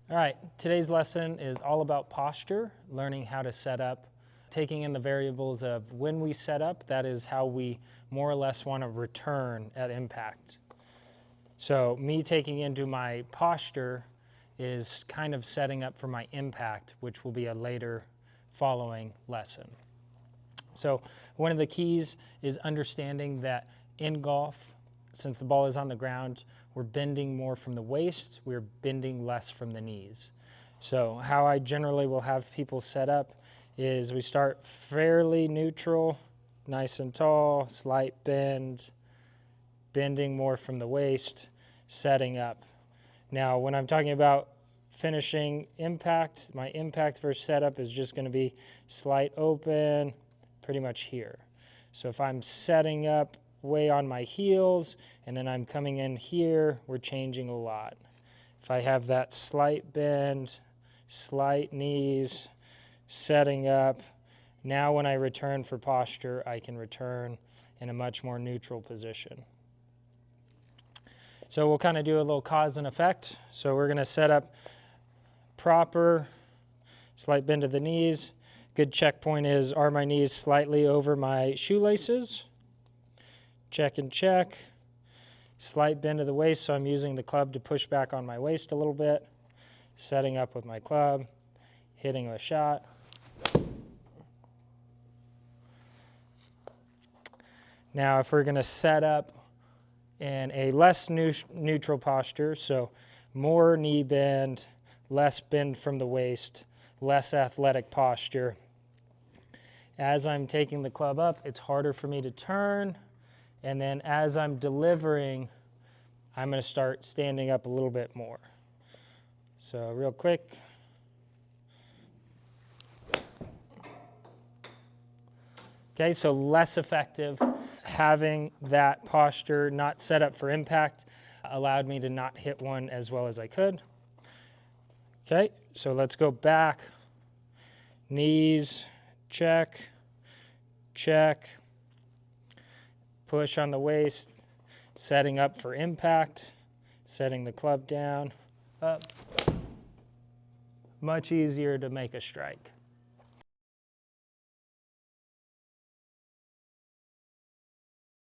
All right, today's lesson is all about posture, learning how to set up, taking in the variables of when we set up, that is how we more or less want to return at impact. So me taking into my posture is kind of setting up for my impact, which will be a later following lesson. So one of the keys is understanding that in golf, since the ball is on the ground, we're bending more from the waist, we're bending less from the knees. So how I generally will have people set up is we start fairly neutral, nice and tall, slight bend, bending more from the waist, setting up. Now when I'm talking about finishing impact, my impact versus setup is just going to be slight open, pretty much here. So if I'm setting up way on my heels and then I'm coming in here, we're changing a lot. If I have that slight bend, slight knees, setting up, now when I return for posture, I can return in a much more neutral position. So we'll kind of do a little cause and effect. So we're going to set up proper, slight bend of the knees. Good checkpoint is, are my knees slightly over my shoelaces? Check and check. Slight bend of the waist, so I'm using the club to push back on my waist a little bit. Setting up with my club, hitting a shot. Now if we're going to set up in a less neutral posture, so more knee bend, less bend from the waist, less athletic posture. As I'm taking the club up, it's harder for me to turn. And then as I'm delivering, I'm going to start standing up a little bit more. So real quick. Okay, so less effective. Having that posture not set up for impact allowed me to not hit one as well as I could. Okay, so let's go back. Knees, check, check. Push on the waist, setting up for impact, setting the club down, up. Much easier to make a strike.